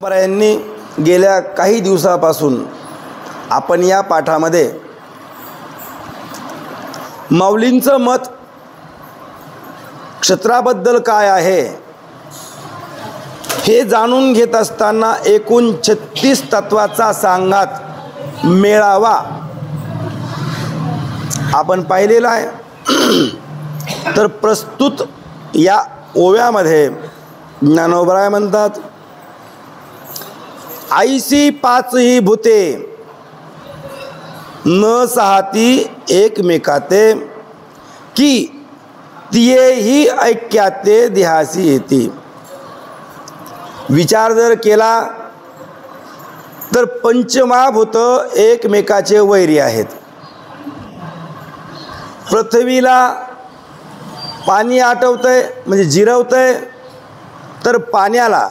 यांनी गेल्या काही दिवसापासून आपण या पाठामध्ये माऊलींचं मत क्षत्राबद्दल काय आहे हे जाणून घेत असताना एकूण 36 तत्वाचा सांगात मेळावा आपण पाहिलेला आहे। तर प्रस्तुत या ओव्यामध्ये ज्ञानोबराय म्हणतात, आईसी पाचही भूते न सहाती एकमेकाते की तियेही ऐक्याते देहासी येती। विचार जर केला तर पंचमहाभूत एकमेकाचे वैरी आहेत। पृथ्वीला पाणी आटवतंय म्हणजे जिरवतंय, तर पाण्याला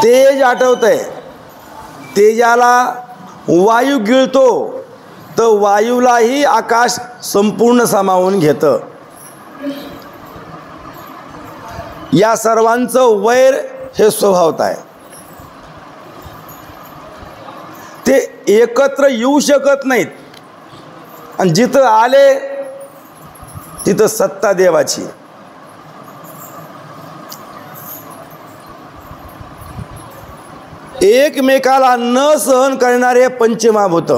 तेज आटवतंय, तेजाला वायू गिळतो तर वायूलाही आकाश संपूर्ण सामावून घेतं। या सर्वांचं वैर हे स्वभावत आहे, ते एकत्र येऊ शकत नाहीत। आणि जिथं आले तिथं सत्ता देवाची। एकमेकाला न सहन करणारे पंचमहाभूत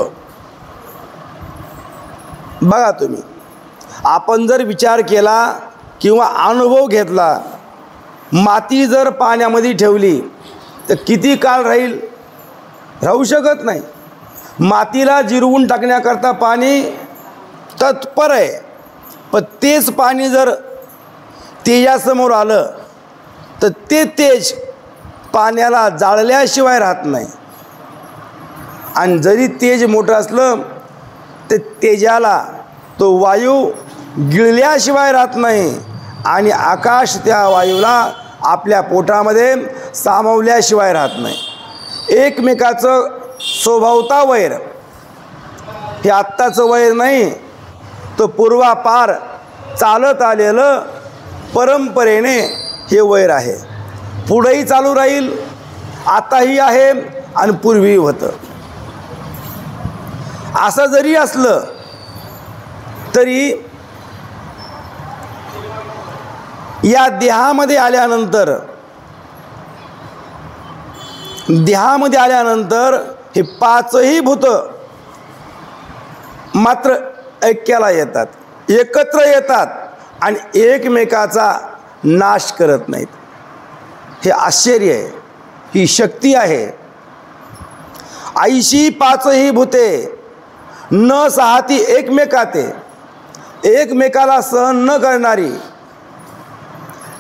बघा तुम्ही। आपण जर विचार केला किंवा अनुभव घेतला, माती जर पाण्यामध्ये ठेवली तर किती काळ राहील? राहू शकत नाही। मातीला जिरवून टाकण्याकरता पाणी तत्पर आहे, पण तेच पाणी जर तेजासमोर आलं तर ते तेज पाण्याला जाळल्याशिवाय राहत नाही। आणि जरी तेज मोठं असलं तर तेजाला तो वायू गिळल्याशिवाय राहत नाही, आणि आकाश त्या वायूला आपल्या पोटामध्ये सामावल्याशिवाय राहत नाही। एकमेकाचं स्वभावता वैर हे आत्ताचं वैर नाही, तो पूर्वापार चालत आलेलं परंपरेने हे वैर आहे। पुढेही चालू राहील, आताही आहे आणि पूर्वीही होतं। असं जरी असलं तरी या देहामध्ये आल्यानंतर हे पाचही भूत मात्र ऐक्याला येतात, एकत्र येतात आणि एकमेकाचा नाश करत नाहीत। हे आश्चर्य आहे, ही शक्ती आहे। आईशी पाचही भूते न सहाती एकमेकाते, एकमेकाला सहन न करणारी,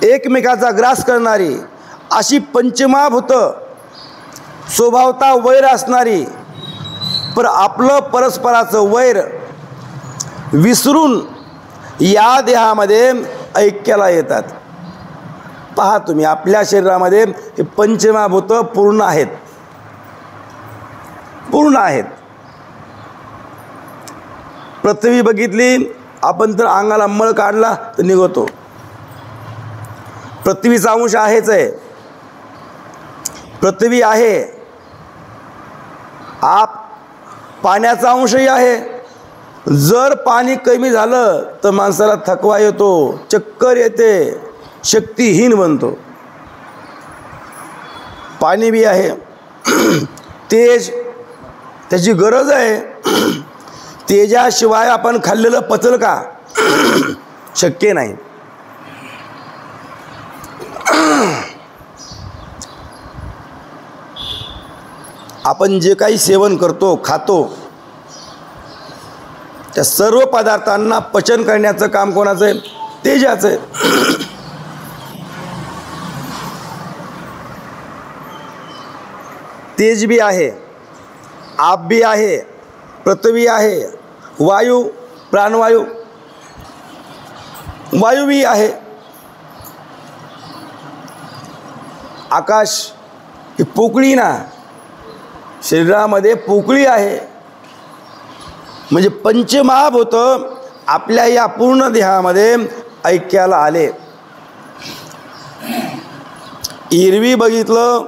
एकमेकाचा ग्रास करणारी अशी पंचमहाभूत स्वभावता वैर असणारी, पर आपलं परस्पराचं वैर विसरून या देहामध्ये ऐक्याला येतात। पहा तुम्ही, आपल्या शरीरामध्ये हे पंचमहाभूत पूर्ण आहेत, पूर्ण आहेत। पृथ्वी बघितली आपण तर अंगाला मळ काढला तर निघतो। पृथ्वीचा अंश आहेच आहे, पृथ्वी आहे। पाण्याचा अंशही आहे। जर पाणी कमी झालं तर माणसाला थकवा येतो, चक्कर येते, शक्तिहीन बनतो। पाणी बी आहे, तेज त्याची गरज आहे। तेजाशिवाय आपण खाल्लेलं पचल का? शक्य नाही। आपण जे काही सेवन करतो, खातो, त्या सर्व पदार्थांना पचन करण्याचं काम कोणाचं आहे? तेजाचं आहे। तेज बी आहे, आप बी आहे, पृथ्वी आहे, वायू प्राणवायू वायू बी आहे, आकाश ही पोकळी ना, शरीरामध्ये पोकळी आहे। म्हणजे पंचमहाभूत आपल्या या पूर्ण देहामध्ये ऐक्याला आले। एरवी बघितलं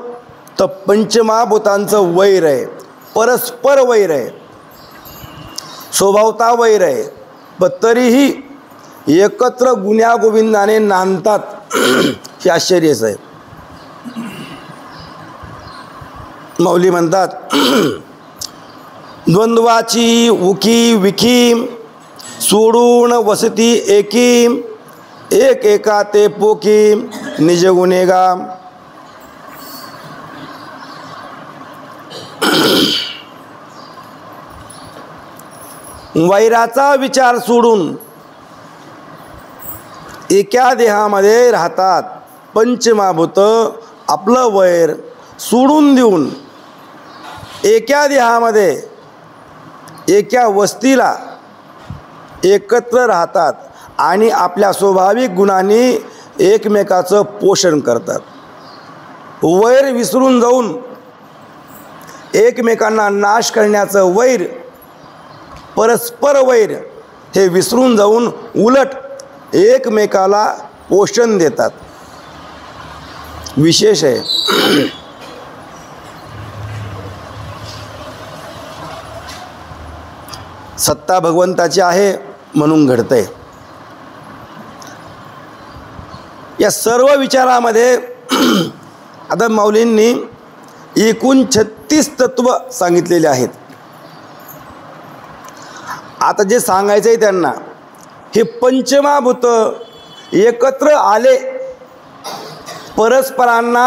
तर पंचमहाभूतांचं वैर आहे, परस्पर वैर आहे, स्वभावता वैर आहे, पण तरीही एकत्र गुण्यागोविंदाने नांदतात हे आश्चर्यच आहे. माऊली म्हणतात, द्वंद्वाची उकी विखी सोडून वसती एकी, एक एका ते पोकी निज गुन्हेगा. वैराचा विचार सोडून एका देहामध्ये राहतात. पंचमहाभूत आपलं वैर सोडून देऊन एका देहामध्ये एका वस्तीला एकत्र राहतात आणि आपल्या स्वाभाविक गुणांनी एकमेकाचं पोषण करतात. वैर विसरून जाऊन एकमेकांना नाश करण्याचं वैर, परस्पर वैर हे विसरून जाऊन उलट एकमेकाला पोषण देतात. विशेष आहे. सत्ता भगवंताची आहे म्हणून घडतंय. या सर्व विचारामध्ये आता माऊलींनी एकूण 36 तत्व सांगितलेले आहेत. आता जे सांगायचं आहे त्यांना, हे पंचमहाभूत एकत्र आले, परस्परांना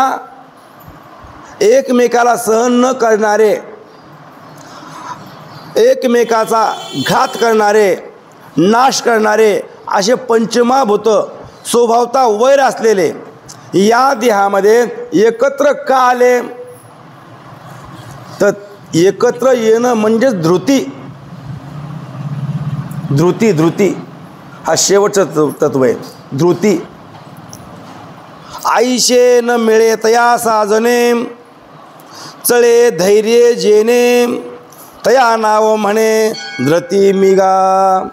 एकमेकाला सहन न करणारे, एकमेकाचा घात करणारे, नाश करणारे असे पंचमहाभूत स्वभावता वैर असलेले या देहामध्ये एकत्र का आले? तर एकत्र येणं म्हणजेच धृती. धृती धृती हा शेवटचं तत्व आहे. धृती. आईशे न मिळे तया साजने, चळे धैर्य जेने, तया नाव म्हणे धृती मिगा.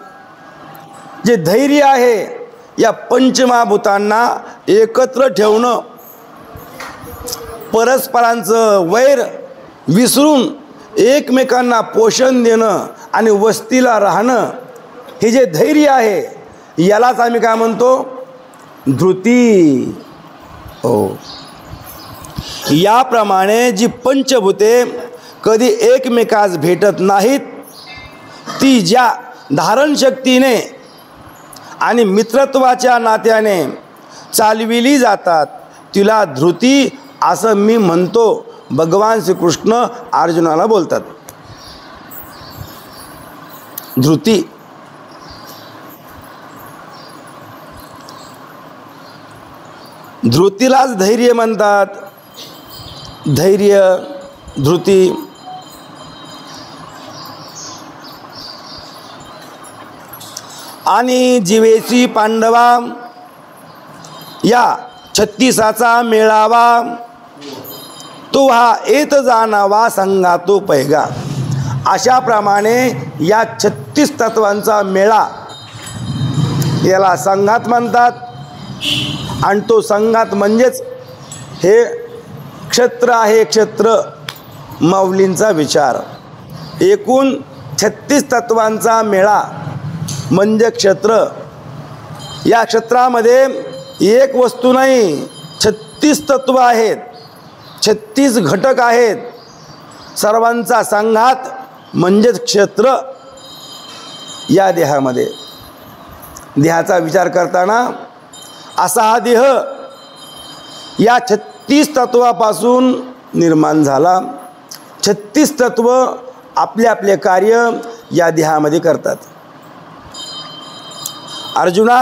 जे धैर्य आहे या पंचमहाभूतांना एकत्र ठेवणं, परस्परांचं वैर विसरून एकमेकांना पोषण देणं आणि वस्तीला राहणं, हे जे धैर्य आहे यालाच आम्ही काय म्हणतो? धृती. हो. याप्रमाणे जी पंचभूते कधी एकमेकास भेटत नाहीत, ती ज्या धारणशक्तीने आणि मित्रत्वाच्या नात्याने चालविली जातात तिला धृती असं मी म्हणतो. भगवान श्रीकृष्ण अर्जुनाला बोलतात धृती. धृतीलाच धैर्य म्हणतात. धैर्य, धृती. आणि जीवेसी पांडवा या 36चा मेळावा, तो हा येत जाणावा संगा तो पैगा. अशाप्रमाणे या 36 तत्वांचा मेळा याला संघात म्हणतात. आणि तो संघात म्हणजेच हे क्षत्र आहे. क्षत्र माऊलींचा विचार. एकूण 36 तत्वांचा मेळा म्हणजे क्षत्र. या क्षेत्रामध्ये एक वस्तू नाही, 36 तत्व आहेत, 36 घटक आहेत. सर्वांचा संघात म्हणजेच क्षेत्र. या देहामध्ये देहाचा विचार करताना असा हा देह या 36 तत्वापासून निर्माण झाला. 36 तत्व आपले आपले कार्य या देहामध्ये करतात. अर्जुना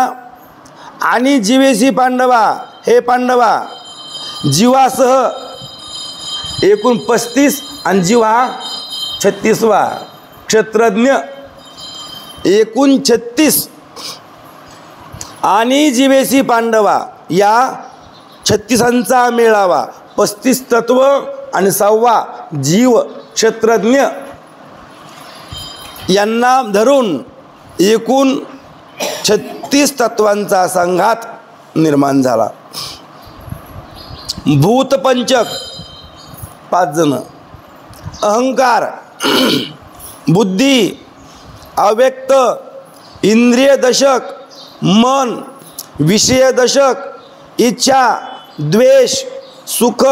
आणि जीवेसी पांडवा, हे पांडवा, जीवासह एकूण 35 आणि जीव हा 36वा. क्षत्रज्ञ एकूण 36 आणि जीवेसी पांडवा या 36चा मेळावा. 35 तत्व आणि 6वा जीव क्षत्रज्ञ यांना धरून एकूण 36 तत्वांचा संघात निर्माण झाला. भूतपंचक 5 जण. अहंकार, बुद्धी, अव्यक्त, इंद्रिय दशक, मन, विषय दशक, इच्छा, द्वेष, सुख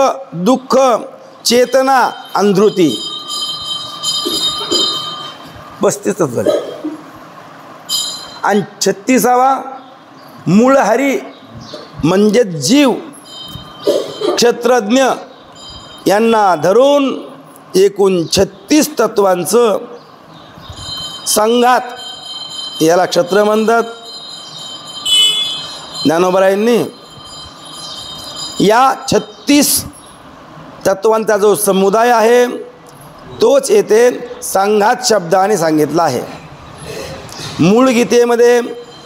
दुःख, चेतना आणि धृती. 35 झाले. आणि 36वा मूळहरी म्हणजे जीव, क्षेत्रज्ञ यांना धरून एकूण 36 तत्वांचं संघात, याला क्षेत्र म्हणतात. ज्ञानोबरायांनी या 36 तत्वांचा जो समुदाय आहे तोच येथे संघात शब्दाने सांगितला आहे. मूळ गीतेमध्ये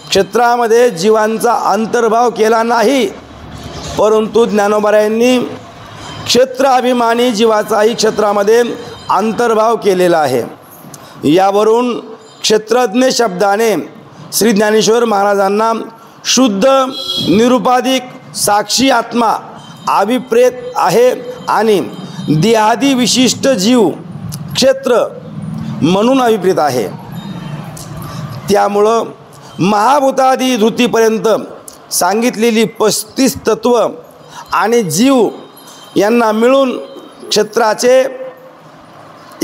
क्षेत्रामध्ये जीवांचा अंतर्भाव केला नाही, परंतु ज्ञानोबरायांनी क्षेत्राभिमानी जीवाचाही क्षेत्रामध्ये अंतर्भाव केलेला आहे. यावरून क्षेत्रज्ञ शब्दाने श्री ज्ञानेश्वर महाराजांना शुद्ध निरुपाधिक साक्षी आत्मा अभिप्रेत आहे आणि देहादी विशिष्ट जीव क्षेत्र म्हणून अभिप्रेत आहे. त्यामुळं महाभूतादी धृतीपर्यंत सांगितलेली 35 तत्व आणि जीव यांना मिळून क्षेत्राचे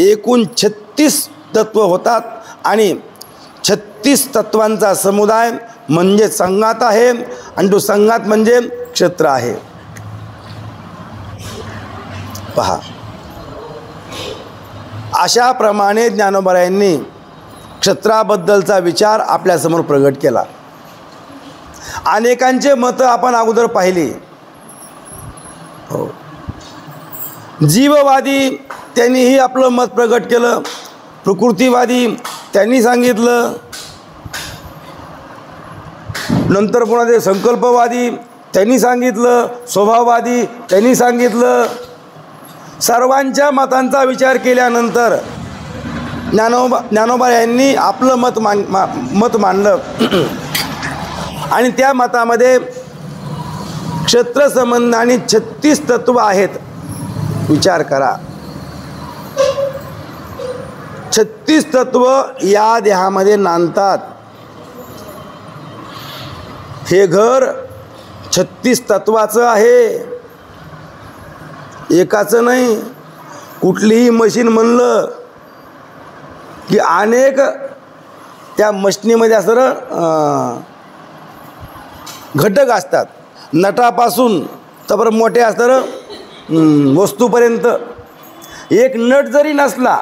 एकूण 36 तत्व होतात आणि 36 तत्वांचा समुदाय म्हणजे संघात आहे आणि तो संघात म्हणजे क्षेत्र आहे. पहा, अशा प्रमाणे ज्ञानोबरायांनी क्षेत्राबद्दलचा विचार आपल्यासमोर प्रगट केला. अनेकांचे मतं आपण अगोदर पाहिली. हो, जीववादी त्यांनीही आपलं मत प्रगट केलं, प्रकृतीवादी त्यांनी सांगितलं, नंतर पुन्हा ते संकल्पवादी त्यांनी सांगितलं, स्वभाववादी त्यांनी सांगितलं. सर्वांच्या मतांचा विचार केल्यानंतर ज्ञानोबा यांनी आपलं मत मांडलं आणि त्या मतामध्ये क्षेत्रसंबंधाने 36 तत्व आहेत. विचार करा, 36 तत्व या देहामध्ये नांदतात. हे घर 36 तत्वाचं आहे, एकाचं नाही. कुठलीही मशीन म्हणलं की अनेक त्या मशीनीमध्ये असं घटक असतात. नटापासून तर मोठे असतात वस्तूपर्यंत. एक नट जरी नसला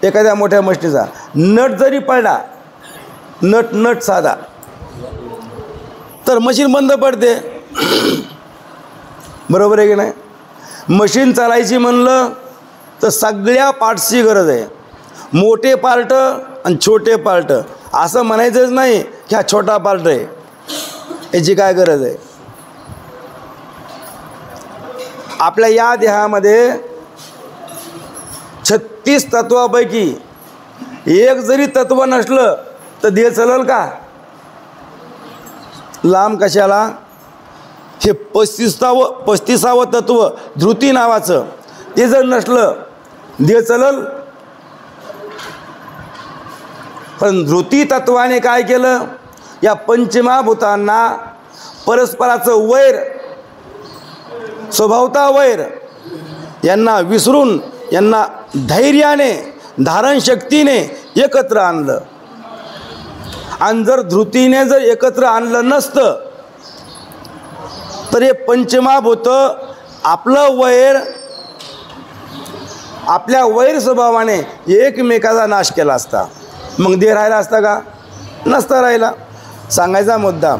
एखाद्या मोठ्या मशीनीचा, नट जरी पडला, नट साधा, तर मशीन बंद पडते. बरोबर आहे की नाही? मशीन चालायची म्हणलं तर सगळ्या पार्ट्सची गरज आहे. मोठे पार्ट आणि छोटे पार्ट असं म्हणायचंच नाही की हा छोटा पार्ट आहे, याची काय गरज आहे. आपल्या या देहामध्ये 36 तत्वापैकी एक जरी तत्व नसलं तर देह चालेल का? लांब कशाला? हे 35वं तत्व धृती नावाचं ते जर नसलं देह चलल. पण धृती तत्वाने काय केलं? या पंचमहाभूतांना परस्पराचं वैर, स्वभावता वैर यांना विसरून यांना धैर्याने धारणशक्तीने एकत्र आणलं. आणि जर धृतीने जर एकत्र आणलं नसतं तर हे पंचमहाभूत आपलं वैर, आपल्या वैर स्वभावाने एकमेकाचा नाश केला असता. मग देह राहिला असता का? नसता राहिला. सांगायचा मुद्दा,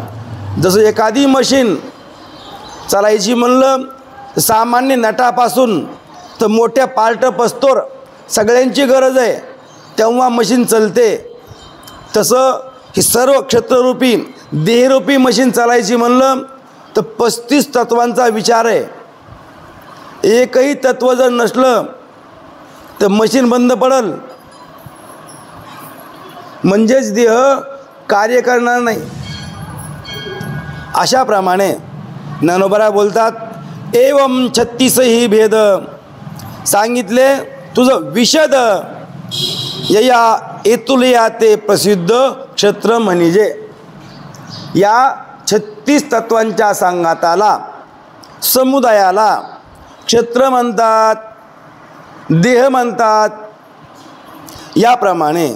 जसं एखादी मशीन चालायची म्हणलं सामान्य नटापासून तर मोठ्या पार्ट पस्तोर सगळ्यांची गरज आहे, तेव्हा मशीन चलते. तसं ही सर्व क्षेत्ररूपी देहरूपी मशीन चालायची म्हणलं तर 35 तत्वांचा विचार आहे. एकही तत्व जर नसलं तर मशीन बंद पडल, म्हणजेच देह कार्य करणार नाही. अशाप्रमाणे ज्ञानोबा बोलतात, एवं 36 ही भेद सांगितले तुझं विशद यया एतुलया ते प्रसिद्ध क्षत्र म्हणजे. या 36 तत्वांच्या सांगाताला समुदायाला क्षत्र म्हणतात, देह म्हणतात. याप्रमाणे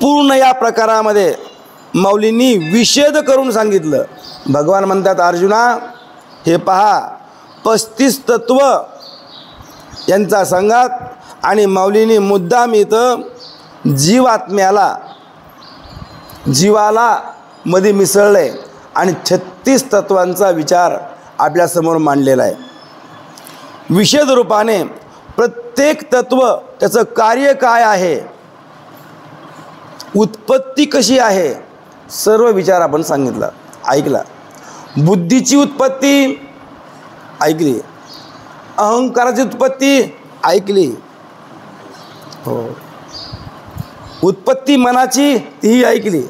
पूर्ण या प्रकारामध्ये माऊलींनी विषेद करून सांगितलं. भगवान म्हणतात अर्जुना हे पहा 35 तत्व यांचा संघात आणि माऊलींनी मुद्दाम इथं जीवाला मध्ये मिसळले आणि 36 तत्वांचा विचार आपल्यासमोर मांडलेला आहे. विषेद रूपाने प्रत्येक तत्व त्याचं कार्य काय आहे, उत्पत्ती कशी आहे, सर्व विचार आपण सांगितला ऐकला. बुद्धीची उत्पत्ती ऐकली, अहंकाराची उत्पत्ती ऐकली, हो, उत्पत्ती मनाची तीही ऐकली.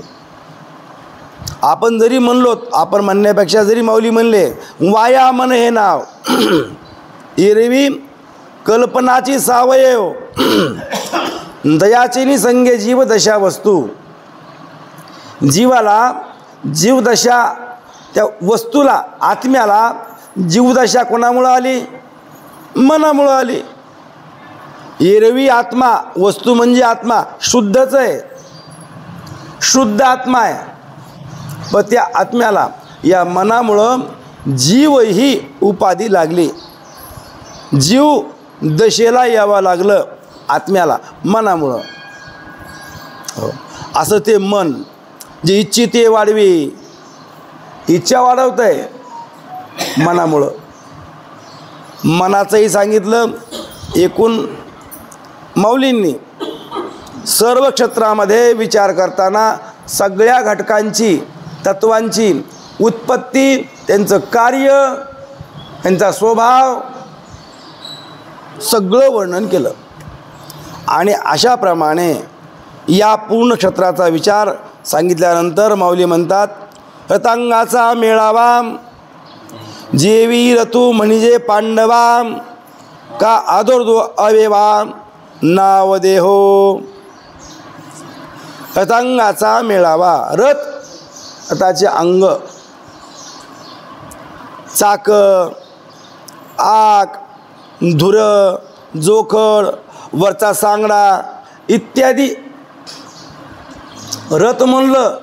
आपण जरी म्हणलो, आपण म्हणण्यापेक्षा जरी माऊली म्हणले वाया मन हे नाव एरवी कल्पनाची सावयव दयाची निसंगे जीवदशा वस्तू. जीवाला जीवदशा, त्या वस्तूला आत्म्याला जीवदशा कोणामुळं आली, मनामुळं आली. एरवी आत्मा, वस्तू म्हणजे आत्मा शुद्धच आहे, शुद्ध आत्मा आहे, पण त्या आत्म्याला या मनामुळं जीव ही उपाधी लागली. जीव दशेला यावं लागलं आत्म्याला मनामुळं. हो, असं ते मन जे इच्छित ते वाढवी, इच्छा वाढवत आहे मनामुळं. मनाचंही सांगितलं. एकूण माऊलींनी सर्व क्षेत्रामध्ये विचार करताना सगळ्या घटकांची, तत्वांची उत्पत्ती, त्यांचं कार्य, त्यांचा स्वभाव सगळं वर्णन केलं. आणि अशाप्रमाणे या पूर्ण क्षेत्राचा विचार सांगितल्यानंतर माऊली म्हणतात रतांगाचा मेळावा जेवी ऋतू म्हणजे पांडवा का आदोर्दो अवेवा नाव देहो. रतांगाचा मेळावा, रथ रथाचे अंग, चाक, आक, धुर, जोखड, वरचा सांगडा इत्यादी. रथ म्हणलं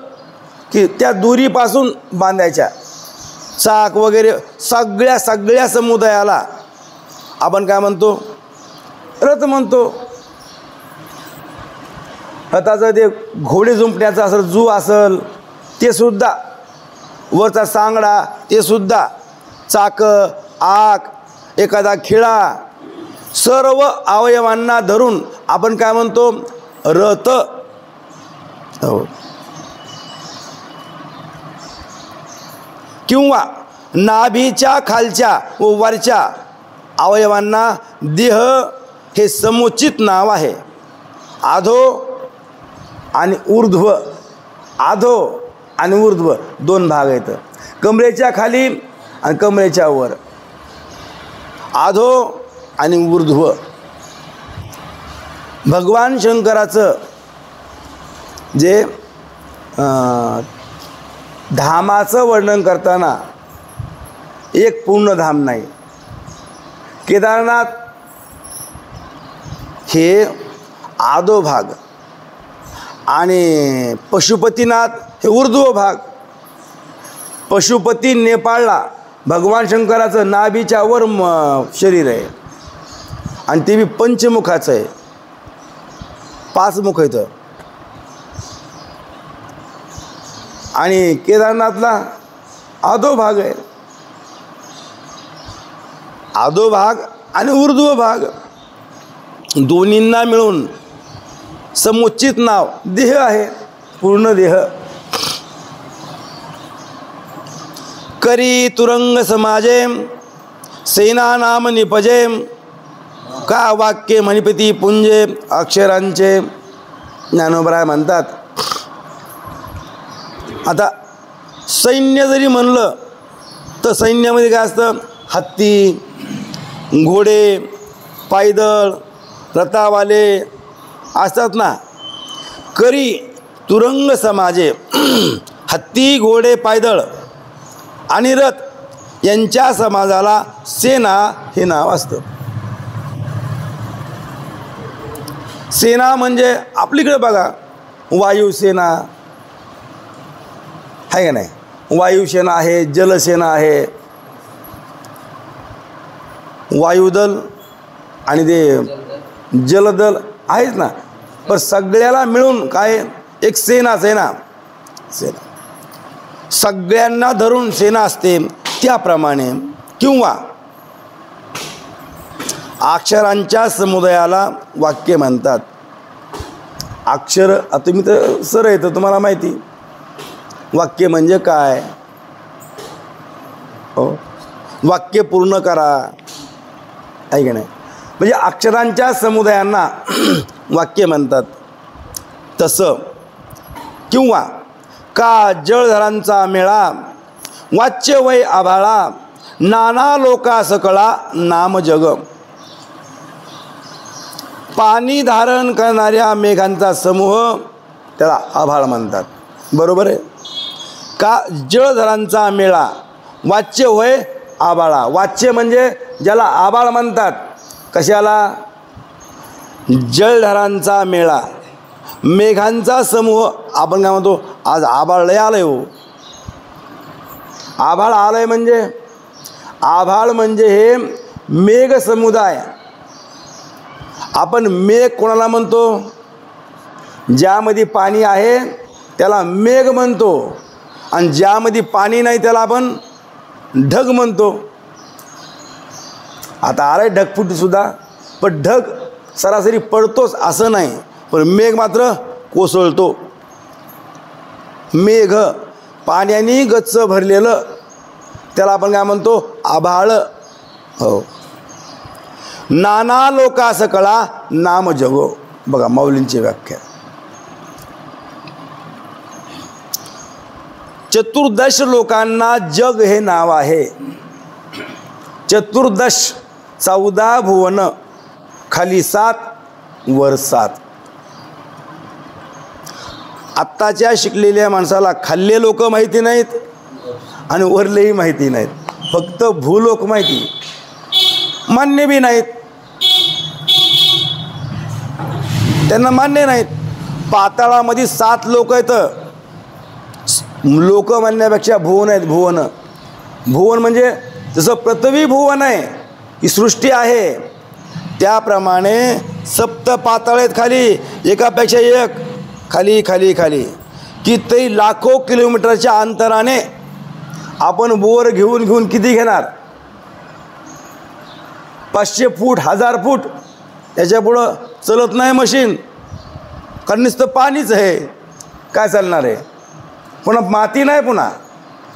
की त्या दोरीपासून बांधायच्या, चाक वगैरे सगळ्या समुदायाला आपण काय म्हणतो, रथ म्हणतो. रथाचं ते घोडे जुंपण्याचं असेल, जू असेल ते सुद्धा, वरचा सांगडा ते सुद्धा, चाक, आक, एखादा खिळा, सर्व अवयवांना धरून आपण काय म्हणतो, रथ. हो, किंवा नाभीच्या खालच्या व वरच्या अवयवांना देह हे समुचित नाव आहे. आधो आणि ऊर्ध्व, आधो आणि ऊर्ध्व दोन भाग आहेत. कमरेच्या खाली आणि कमरेच्या वर, आधो आणि ऊर्ध्व. भगवान शंकराचं जे धामाचं वर्णन करताना एक पूर्ण धाम नाही. केदारनाथ हे आधो भाग आणि पशुपतीनाथ हे ऊर्ध्व भाग. पशुपती नेपाळला भगवान शंकराचं नाभीच्या वर शरीर आहे आणि ते बी पंचमुखाचं आहे, 5 मुख आहेत. आणि केदारनाथला आधो भाग आहे. आधो भाग आणि ऊर्ध्व भाग दोन्हींना मिळून समुचित नाव देह आहे, पूर्ण देह. करी तुरंग समाजे सेना नाम निपजे का वाक्य मणिपती पुंजे अक्षरांचे. ज्ञानोबराय म्हणतात आता सैन्य जरी म्हणलं तर सैन्यामध्ये काय असतं? हत्ती, घोडे, पायदळ, रथावाले असतात ना. करी तुरंग समाजे हत्ती, घोडे, पायदळ आणि रथ यांच्या समाजाला सेना हे नाव असतं. सेना म्हणजे आपलीकडे बघा, वायुसेना आहे का नाही? वायुसेना आहे, जलसेना आहे, वायुदल आणि ते जलदल आहेच ना. पण सगळ्याला मिळून काय एक सेनाच आहे ना. सेना सगळ्यांना धरून सेना असते. त्याप्रमाणे किंवा अक्षरांच्या समुदायाला वाक्य म्हणतात. अक्षर तुम्ही तर सर येतं, तुम्हाला माहिती वाक्य म्हणजे काय. हो, वाक्य पूर्ण करा आहे की नाही. म्हणजे अक्षरांच्या समुदायांना वाक्य म्हणतात. तसं किंवा का जळधरांचा मेळा वाच्य वै आभाळा नाना लोका सकळा नाम जग. पाणी धारण करणाऱ्या मेघांचा समूह त्याला आभाळ म्हणतात. बरोबर आहे का? जळधरांचा मेळा वाच्य होय आभाळा. वाच्य म्हणजे ज्याला आभाळ म्हणतात. कशाला? जळधरांचा मेळा, मेघांचा समूह. आपण काय म्हणतो? आज आभाळ लय आलंय हो. आभाळ आलंय म्हणजे आभाळ म्हणजे हे मेघ समुदाय. आपण मेघ कोणाला म्हणतो? ज्यामध्ये पाणी आहे त्याला मेघ म्हणतो, आणि ज्यामध्ये पाणी नाही त्याला आपण ढग म्हणतो. आता आलाय ढगफुटीसुद्धा, पण ढग सरासरी पडतोच असं नाही, पण मेघ मात्र कोसळतो. मेघ पाण्याने गच्च भरलेलं त्याला आपण काय म्हणतो? आभाळ. हो. नाना लोका सकळा नाम जगो. बघा माऊलींची व्याख्या. चतुर्दश लोकांना जग हे नाव आहे. चतुर्दश 14 भुवन, खाली 7 वर 7. आत्ताच्या शिकलेल्या माणसाला खाल्ले लोक माहिती नाहीत आणि वरलेही माहिती नाहीत, फक्त भूलोक माहिती, मान्य बी नाहीत, त्यांना मान्य नाहीत. पाताळामध्ये 7 लोक आहेत. लोक म्हणण्यापेक्षा भुवन आहेत. भुवन, भुवन म्हणजे जसं पृथ्वी भुवन आहे, ही सृष्टी आहे, त्याप्रमाणे सप्त पाताळ आहेत खाली, एकापेक्षा एक, खाली खाली खाली. किती लाखो किलोमीटरच्या अंतराने आपण बोर घेऊन घेऊन किती घेणार? 500 फूट, 1000 फूट. याच्यापुढं चलत नाही मशीन, कारण नुसतं पाणीच आहे. काय चालणार आहे? पुन्हा माती नाही, पुन्हा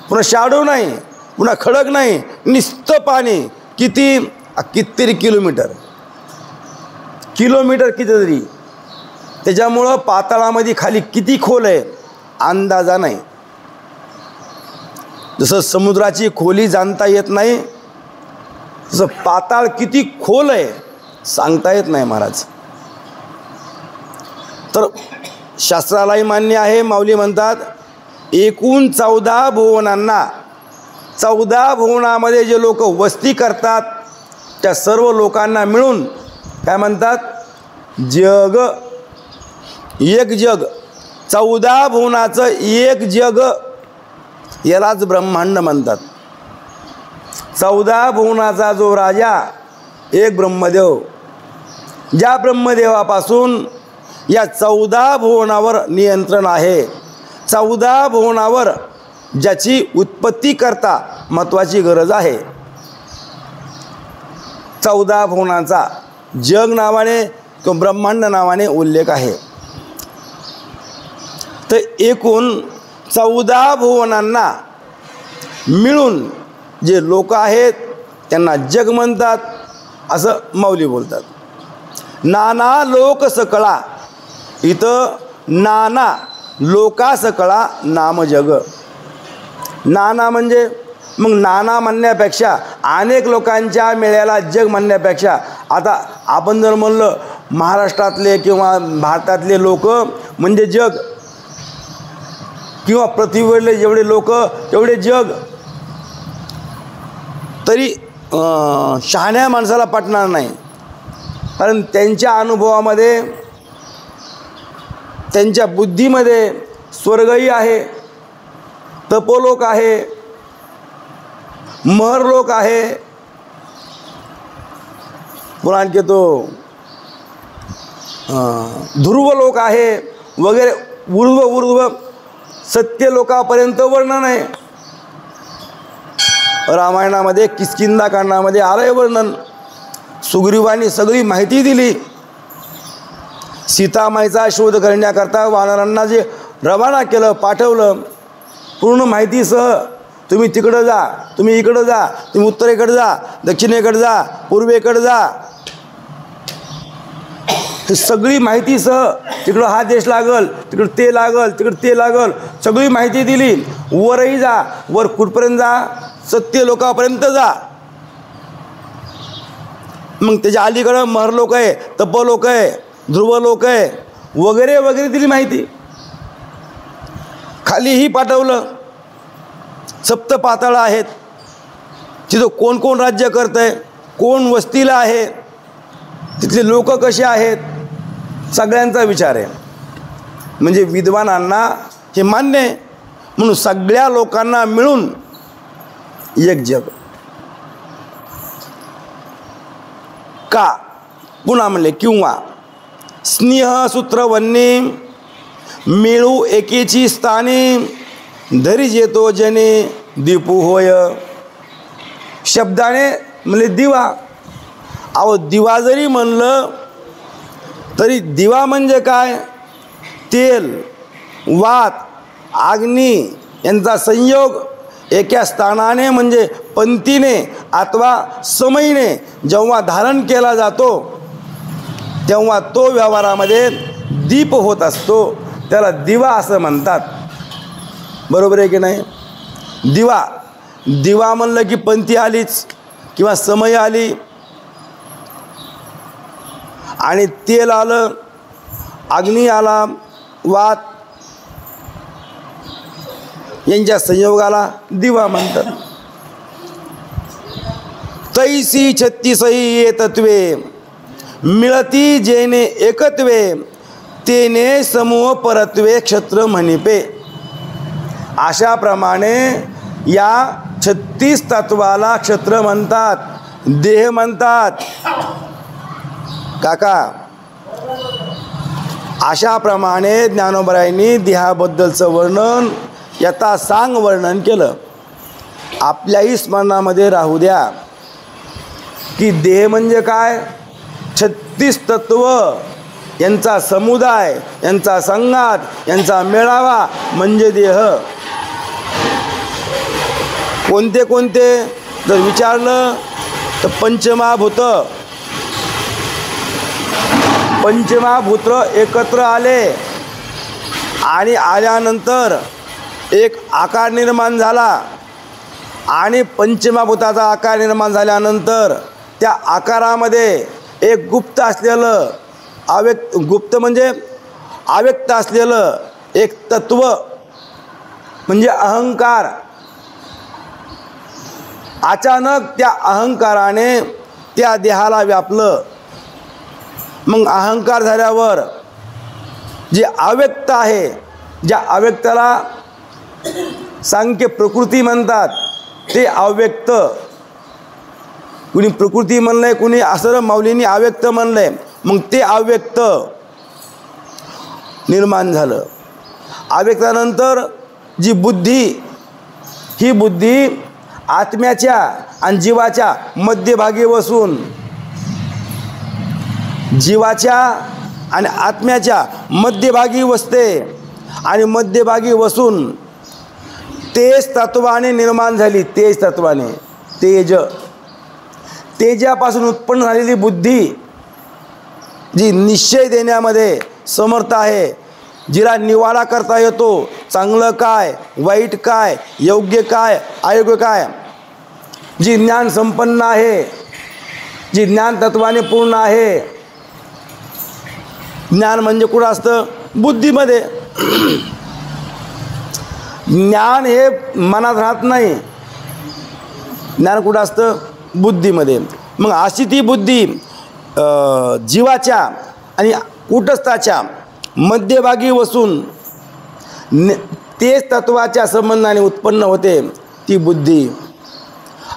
पुन्हा शाडू नाही, पुन्हा खडक नाही, नुसतं पाणी. कितीतरी किलोमीटर, किलोमीटर कितीतरी. त्याच्यामुळं पाताळामध्ये खाली किती खोल आहे अंदाजा नाही. जसं समुद्राची खोली जाणता येत नाही, तसं पाताळ किती खोल आहे सांगता येत नाही महाराज. तर शास्त्रालाही मान्य आहे. माऊली म्हणतात एकूण 14 भुवनांना, 14 भुवनामध्ये जे लोक वस्ती करतात त्या सर्व लोकांना मिळून काय म्हणतात? जग. एक जग, 14 भुवनाचं एक जग, यालाच ब्रह्मांड म्हणतात. 14 भुवनाचा जो राजा एक ब्रह्मदेव, ज्या ब्रह्मदेवापासून या 14 भुवनावर नियंत्रण आहे. 14 भुवनावर ज्याची उत्पत्ती करता महत्त्वाची गरज आहे. 14 भुवनाचा जग नावाने किंवा ब्रह्मांड नावाने उल्लेख आहे. तर एकूण 14 भुवनांना मिळून जे लोक आहेत त्यांना जग म्हणतात, असं माऊली बोलतात. नाना लोक सकळा, इथं नाना लोका सकळा नाम जग. नाना म्हणजे मग नाना म्हणण्यापेक्षा, अनेक लोकांच्या मेळ्याला जग म्हणण्यापेक्षा, आता आपण जर म्हणलं महाराष्ट्रातले किंवा भारतातले लोक म्हणजे जग, किंवा पृथ्वीवरले जेवढे लोक तेवढे जग, तरी शहाण्या माणसाला पटणार नाही. कारण त्यांच्या अनुभवामध्ये, त्यांच्या बुद्धीमध्ये स्वर्गही आहे, तपोलोक आहे, महरलोक आहे, पुन्हा आणखी तो ध्रुवलोक आहे वगैरे, ऊर्ध्व सत्य लोकापर्यंत वर्णन आहे. रामायणामध्ये किष्किंधाकांडामध्ये आलंय वर्णन. सुग्रीवानी सगळी माहिती दिली. सीतामाईचा शोध करण्याकरता वानरांना जे रवाना केलं, पाठवलं, पूर्ण माहितीसह, तुम्ही तिकडं जा, तुम्ही इकडं जा, तुम्ही उत्तरेकडे जा, दक्षिणेकडे जा, पूर्वेकडे जा, हे सगळी माहितीसह, तिकडं हा देश लागल, तिकडं ते लागल, तिकडं ते लागल, सगळी माहिती दिली. वरही जा, वर कुठपर्यंत जा, सत्य लोकापर्यंत जा. मग त्याच्या अलीकडं महरलोक आहे, तपोलोक आहे, ध्रुवलोक आहे वगैरे वगैरे दिली माहिती. खालीही पाठवलं. सप्त पाताळ आहेत, तिथं कोण कोण राज्य करत आहे, कोण वस्तीला आहे, तिथले लोक कसे आहेत, सगळ्यांचा विचार आहे. म्हणजे विद्वानांना हे मान्य आहे, म्हणून सगळ्या लोकांना मिळून एक जग. का पुन्हा म्हणले किंवा स्नेह सूत्रवन्नी मिळू एकेची स्थानी धरी जेतो जने दीपू होय. शब्दाने म्हणजे दिवा. अहो दिवा जरी म्हणलं तरी दिवा म्हणजे काय, तेल, वात, अग्नी यांचा संयोग एका स्थानाने म्हणजे पंक्तीने अथवा समयीने जेव्हा धारण केला जातो तेव्हा तो व्यवहारामध्ये दीप होत असतो, त्याला दिवा असं म्हणतात. बरोबर आहे की नाही. दिवा म्हणलं की पंक्ती आलीच किंवा समय आली, आणि तेल आलं, अग्नी आला, वात यांच्या संयोगाला दिवा म्हणतात. तैसी छत्तीसही ये तत्वे मिळती जेने एकत्वे तेने समूह परत्वे क्षत्र म्हणिपे. अशाप्रमाणे या 36 तत्वाला क्षत्र म्हणतात, देह म्हणतात. काका अशाप्रमाणे ज्ञानोबरायांनी देहाबद्दलचं वर्णन यथासांग वर्णन केलं. आपल्याही स्मरणामध्ये राहू द्या की देह म्हणजे काय, 36 तत्व यांचा समुदाय, यांचा संघात, यांचा मेळावा म्हणजे देह. कोणते कोणते जर विचारलं तर पंचमहाभूत एकत्र आले आणि आल्यानंतर एक आकार निर्माण झाला, आणि पंचमहाभूताचा आकार निर्माण झाल्यानंतर त्या आकारामध्ये एक गुप्त असलेलं गुप्त म्हणजे अव्यक्त असलेलं एक तत्व म्हणजे अहंकार. अचानक त्या अहंकाराने त्या देहाला व्यापलं. मग अहंकार झाल्यावर जे अव्यक्त आहे, ज्या अव्यक्ताला सांख्य प्रकृती म्हणतात, ते अव्यक्त. कुणी प्रकृती म्हणलंय, कुणी असं माऊलींनी अव्यक्त म्हणलंय. मग ते अव्यक्त निर्माण झालं. अव्यक्तानंतर जी बुद्धी, ही बुद्धी आत्म्याच्या आणि जीवाच्या मध्यभागी बसून, जीवाच्या आणि आत्म्याच्या मध्यभागी बसते, आणि मध्यभागी बसून तेज तत्वाने निर्माण झाली. तेज तत्वाने, तेजापासून उत्पन्न झालेली बुद्धी जी निश्चय देण्यामध्ये समर्थ आहे, जिला निवाडा करता येतो, चांगलं काय, वाईट काय, योग्य काय, अयोग्य काय, जी ज्ञान संपन्न आहे, जी ज्ञान तत्वाने पूर्ण आहे. ज्ञान म्हणजे कुठं असतं? बुद्धीमध्ये. ज्ञान हे मनात राहत नाही, ज्ञान कुठं असतं? बुद्धीमध्ये. मग अशी ती बुद्धी जीवाच्या आणि कूटस्थाच्या मध्यभागी बसून तेच तत्वाच्या संबंधाने उत्पन्न होते ती बुद्धी.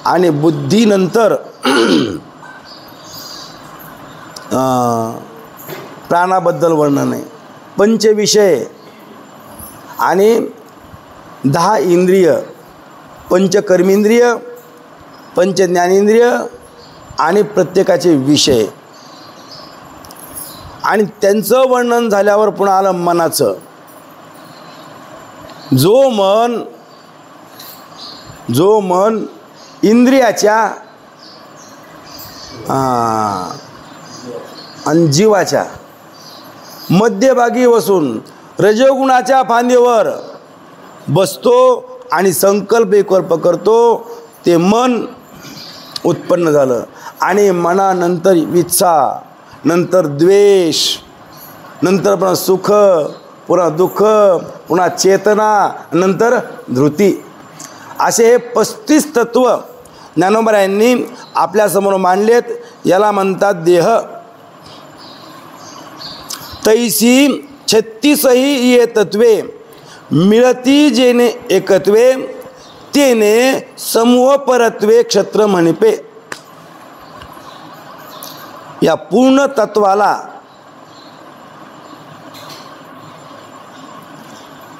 आणि बुद्धीनंतर प्राणाबद्दल वर्णन आहे. पंचविषय आणि 10 इंद्रिय, पंचकर्मेंद्रिय, पंचज्ञानेंद्रिय आणि प्रत्येकाचे विषय. आणि त्यांचं वर्णन झाल्यावर पुन्हा आलं मनाचं. जो मन इंद्रियाच्या आणि जीवाच्या मध्यभागी बसून रजोगुणाच्या फांदीवर बसतो आणि संकल्प विकल्प करतो, ते मन उत्पन्न झालं. आणि मनानंतर इच्छा, नंतर द्वेष, नंतर पुन्हा सुख, पुन्हा दुःख, पुन्हा चेतना, नंतर धृती. असे हे 35 तत्व ज्ञानोबरायांनी आपल्यासमोर मांडलेत. याला म्हणतात देह. तैसी 36 ये तत्वे मिळती जेने एकत्वे, तेने समूह परत्वे क्षत्र म्हणिपे. या पूर्ण तत्वाला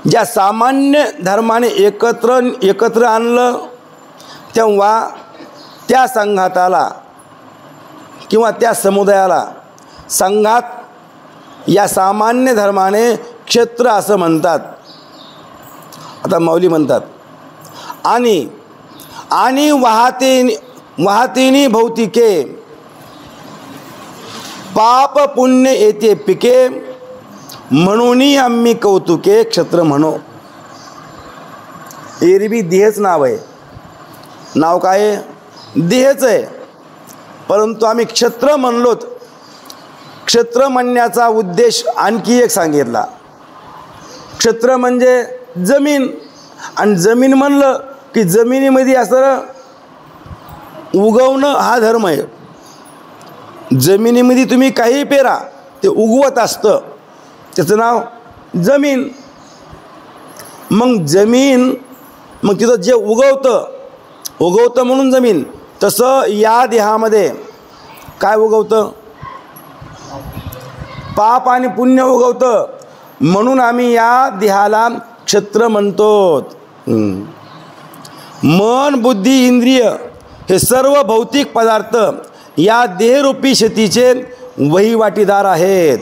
ज्या सामान्य धर्माने एकत्र आणलं, तेव्हा त्या संघाताला किंवा त्या समुदायाला संघात या सामान्य धर्माने क्षेत्र असं म्हणतात. आता माऊली म्हणतात आणि वाहतेनी भौतिके पाप पुण्य येते पिके, म्हणून आम्ही कौतुके क्षत्र म्हणो. एरवी देहच नाव आहे. नाव काय आहे? देहच आहे. परंतु आम्ही क्षत्र म्हणलोत. क्षत्र म्हणण्याचा उद्देश आणखी एक सांगितला. क्षत्र म्हणजे जमीन. आणि जमीन म्हणलं की जमिनीमध्ये असं उगवणं हा धर्म आहे. जमिनीमध्ये तुम्ही काही पेरा, ते उगवत असतं, त्याचं नाव जमीन. मग जमीन, मग तिथं जे उगवतं म्हणून जमीन. तसं या देहामध्ये काय उगवतं? पाप आणि पुण्य उगवतं. म्हणून आम्ही या देहाला क्षत्र म्हणतो. मन, बुद्धी, इंद्रिय हे सर्व भौतिक पदार्थ या देहरूपी शेतीचे वहिवाटीदार आहेत.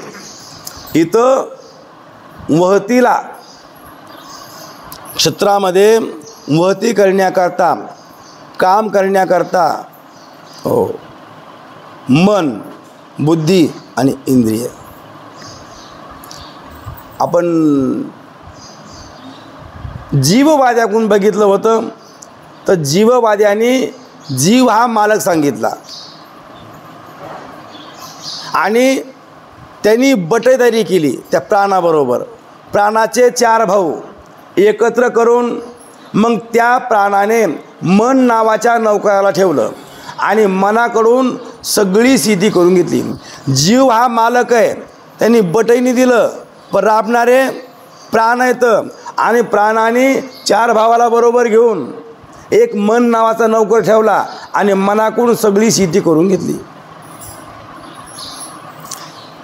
इथं वहतीला, क्षेत्रामध्ये वहती करण्याकरता, काम करण्याकरता मन, बुद्धी आणि इंद्रिय. आपण जीववाद्याकडून बघितलं होतं, तर जीववाद्याने जीव हा मालक सांगितला आणि त्यांनी बटेदारी केली त्या प्राणाबरोबर. प्राणाचे 4 भाऊ एकत्र करून मग त्या प्राणाने मन नावाच्या नौकराला ठेवलं आणि मनाकडून सगळी सिद्धी करून घेतली. जीव हा मालक आहे, त्यांनी बटईने दिलं, पण राबणारे प्राण आहेत. आणि प्राणाने 4 भावाला बरोबर घेऊन एक मन नावाचा नौकर ठेवला आणि मनाकडून सगळी सिद्धी करून घेतली.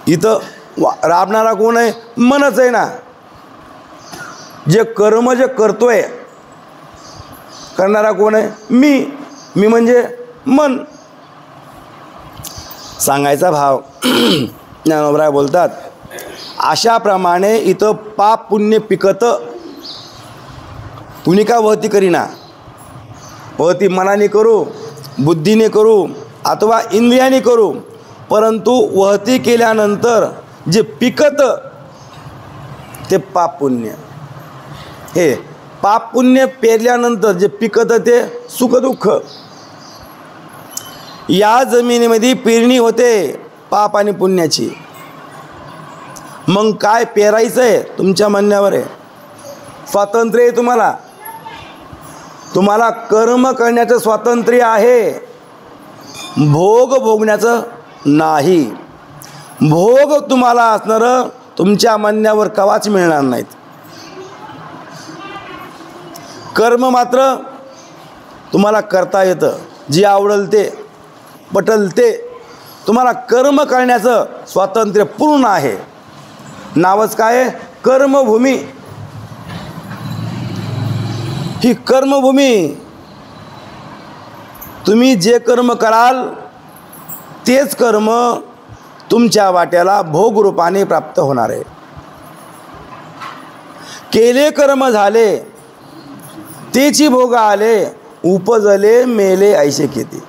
इथं राबणारा कोण आहे? मनच आहे ना. जे कर्म जे करतोय, करणारा कोण आहे? मी म्हणजे मन. सांगायचा भाव ज्ञानोबराय बोलतात, अशाप्रमाणे इथं पाप पुण्य पिकतं. तुम्ही का वहती करीना? वहती मनाने करू, बुद्धीने करू अथवा इंद्रियाने करू, परंतु वहती केल्यानंतर जे पिकतं ते पाप पुण्य. हे पाप पुण्य पेरल्यानंतर जे पिकतं ते सुख दुःख. या जमिनीमध्ये पेरणी होते पाप आणि पुण्याची. मग काय पेरायचं आहे तुमच्या म्हणण्यावर आहे. स्वातंत्र्य आहे तुम्हाला. तुम्हाला कर्म करण्याचं स्वातंत्र्य आहे, भोग भोगण्याचं नाही. भोग तुम्हाला असणारं तुमच्या म्हणण्यावर कवाच मिळणार नाहीत. कर्म मात्र तुम्हाला करता येतं. जे आवडल ते पटल ते तुम्हाला कर्म करण्याचं स्वातंत्र्य पूर्ण आहे. नावच काय आहे? कर्मभूमी. ही कर्मभूमी. तुम्ही जे कर्म कराल तेच कर्म तुमच्या वाट्याला भोग रूपाने प्राप्त होणार आहे. केले कर्म झाले तेची भोग आले, उपजले मेले ऐसे केते.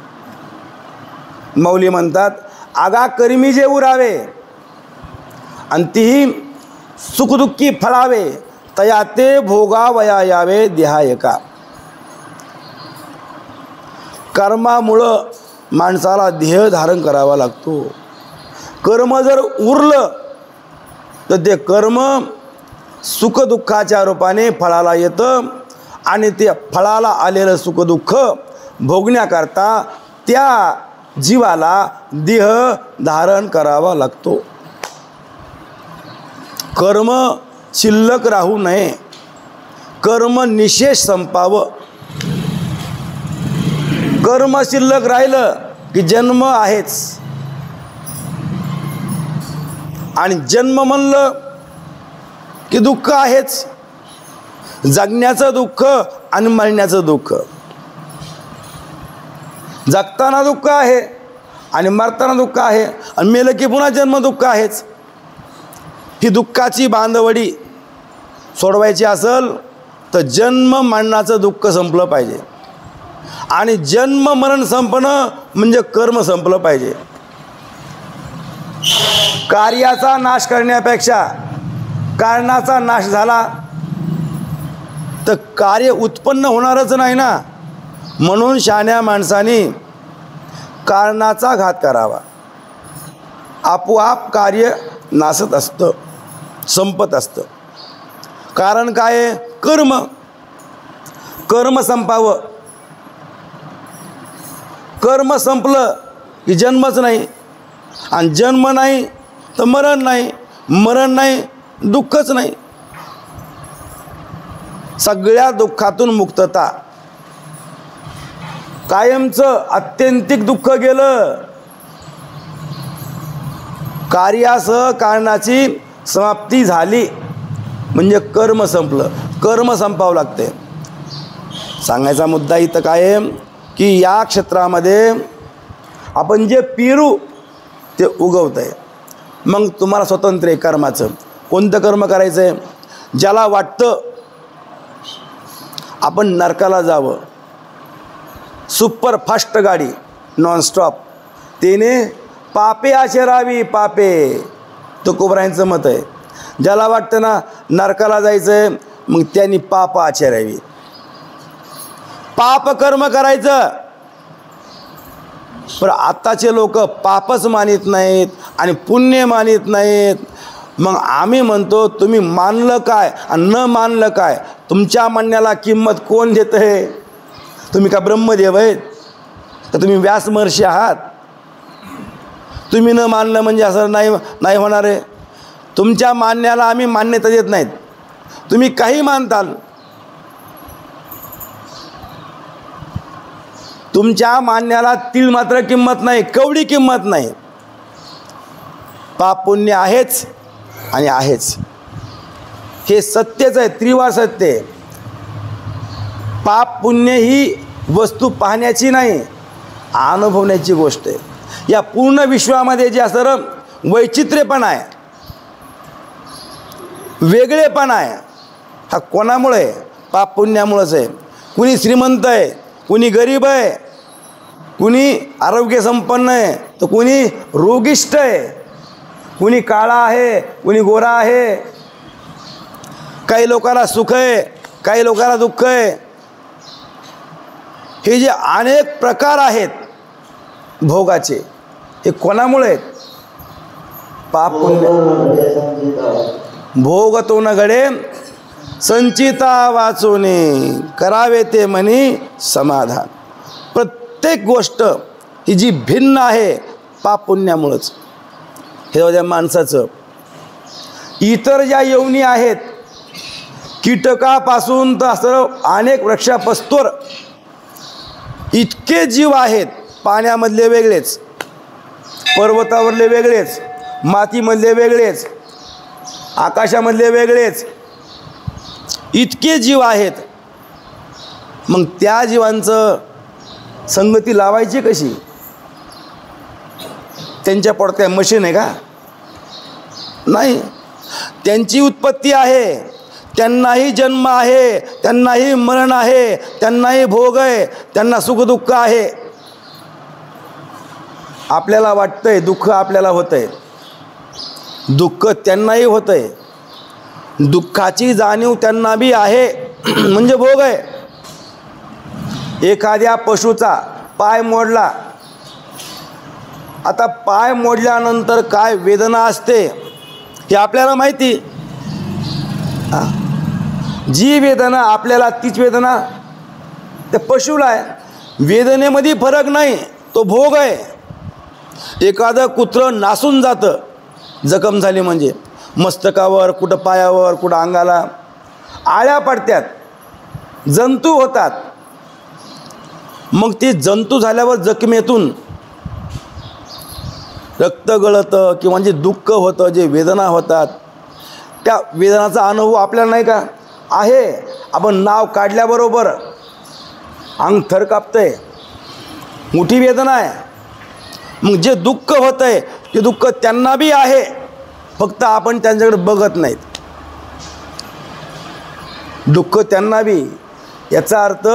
मौली म्हणतात, आगा कर्मी जे उरावे आणि तीही सुखदुःखी फळावे, तया ते भोगावया यावे देहायका. कर्मामुळं माणसाला देह धारण करावा लागतो. कर्म जर उरलं तर ते कर्म सुखदुःखाच्या रूपाने फळाला येतं आणि ते फळाला आलेलं सुखदुःख भोगण्याकरता त्या जीवाला देह धारण करावा लागतो. कर्म शिल्लक राहू नये. कर्म निशेष संपावं. कर्म शिल्लक राहिलं की जन्म आहेच. आणि जन्म म्हणलं की दुःख आहेच. जगण्याचं दुःख आणि मरण्याचं दुःख. जगताना दुःख आहे आणि मरताना दुःख आहे आणि मेलं की पुन्हा जन्म दुःख आहेच. ही दुःखाची बांधवडी सोडवायची असेल तर जन्म मरणाचं दुःख संपलं पाहिजे. आणि जन्म मरण संपणं म्हणजे कर्म संपलं पाहिजे. कार्याचा नाश करण्यापेक्षा कारणाचा नाश झाला तर कार्य उत्पन्न होणारच नाही ना. म्हणून शहाण्या माणसाने कारणाचा घात करावा. आपोआप कार्य नासत असतं, संपत असतं. कारण काय आहे? कर्म. कर्म संपावं. कर्म संपलं की जन्मच नाही आणि जन्म नाही तर मरण नाही, मरण नाही दुःखच नाही. सगळ्या दुःखातून मुक्तता. कायमचं आत्यंतिक दुःख गेलं. कार्यासह कारणाची समाप्ती झाली म्हणजे कर्म संपलं. कर्म संपावं लागते. सांगायचा मुद्दा इथं काय आहे की या क्षेत्रामध्ये आपण जे पेरू ते उगवत आहे. मग तुम्हाला स्वतंत्र आहे कर्माचं. कोणतं कर्म करायचं आहे? ज्याला वाटतं आपण नरकाला जावं, सुपरफास्ट गाडी नॉनस्टॉप, त्याने पापे आचरावी पापे. तुकोबरायांचं मत आहे. ज्याला वाटतं ना नरकाला जायचं आहे मग त्यांनी पाप आचरावी. पाप कर्म करायचं. पण आताचे लोक पापच मानित नाहीत आणि पुण्य मानित नाहीत. मग आम्ही म्हणतो तुम्ही मानलं काय आणि न मानलं काय? तुमच्या म्हणण्याला किंमत कोण देत आहे? तुम्ही का ब्रह्मदेव आहेत का? तुम्ही व्यास महर्षी आहात? तुम्ही न मानलं म्हणजे असं नाही होणार आहे. तुमच्या मानण्याला आम्ही मान्यता देत नाहीत. तुम्ही काही मानताल, तुमच्या मानण्याला तीळ मात्र किंमत नाही, कवडी किंमत नाही. पाप पुण्य आहेच आणि आहेच. हे सत्यच आहे, त्रिवार सत्य आहे. पाप पुण्य ही वस्तू पाहण्याची नाही, अनुभवण्याची गोष्ट आहे. या पूर्ण विश्वामध्ये जे असं वैचित्र्यपणा आहे, वेगळेपणा आहे, हा कोणामुळे? पाप पुण्यामुळेच आहे. कुणी श्रीमंत आहे, कुणी गरीब आहे, कुणी आरोग्य संपन्न आहे तर कुणी रोगिष्ट आहे, कुणी काळा आहे, कुणी गोरा आहे. काही लोकांना सुख आहे, काही लोकांना दुःख आहे. हे जे अनेक प्रकार आहेत भोगाचे हे कोणामुळे आहेत? पाप पुण्य. भोग तो न घडे संचिता वाचोने, करावे ते मनी समाधान. प्रत्येक गोष्ट ही जी भिन्न आहे पाप पुण्यामुळंच. हे होत्या माणसाचं. इतर ज्या योनी आहेत, कीटकापासून तर असं अनेक वृक्षापस्तोर इतके जीव आहेत. पाण्यामधले वेगळेच, पर्वतावरले वेगळेच, मातीमधले वेगळेच, आकाशामधले वेगळेच, इतके जीव आहेत. मग त्या जीवांचं संगती लावायची कशी? त्यांच्या पोटात काय मशीन आहे का? नाही. त्यांची उत्पत्ती आहे, त्यांनाही जन्म आहे, त्यांनाही मरण आहे, त्यांनाही भोग आहे, त्यांना सुखदुःख आहे. आपल्याला वाटतंय दुःख आपल्याला होतंय, दुःख त्यांनाही होतंय. दुःखाची जाणीव त्यांना बी आहे म्हणजे भोग आहे. एखाद्या पशुचा पाय मोडला, आता पाय मोडल्यानंतर काय वेदना असते हे आपल्याला माहिती. जी वेदना आपल्याला तीच वेदना त्या पशुला आहे. वेदनेमध्ये फरक नाही, तो भोग आहे. एखादं कुत्रं नासून जातं जखम झाली म्हणजे, मस्तकावर, कुठं पायावर, कुठं अंगाला आळ्या पडतात, जंतू होतात. मग ते जंतू झाल्यावर जखमेतून रक्त गळतं किंवा जे दुःख होतं, जे वेदना होतात, त्या वेदनाचा अनुभव आपल्याला नाही का? आहे. आपण नाव काढल्याबरोबर अंग थर कापतंय, मोठी वेदना आहे. मग जे दुःख होतं आहे ते दुःख त्यांना बी आहे, फक्त आपण त्यांच्याकडे बघत नाहीत. दुःख त्यांना बी. याचा अर्थ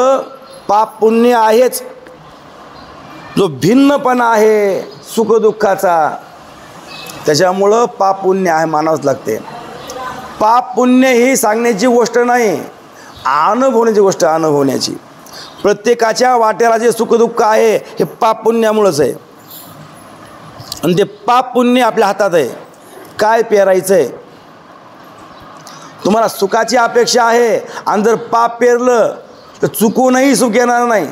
पाप पुण्य आहेच. जो भिन्नपणा आहे सुखदुःखाचा, त्याच्यामुळं पाप पुण्य आहे मानावंच लागते. पाप पुण्य ही सांगण्याची गोष्ट नाही, अनुभवण्याची गोष्ट. अनुभवण्याची. प्रत्येकाच्या वाट्याला जे सुखदुःख आहे हे पाप पुण्यामुळंच आहे. आणि ते पाप पुण्य आपल्या हातात आहे. काय पेरायचं आहे? तुम्हाला सुखाची अपेक्षा आहे आणि जर पाप पेरलं तर चुकूनही सुख येणार नाही.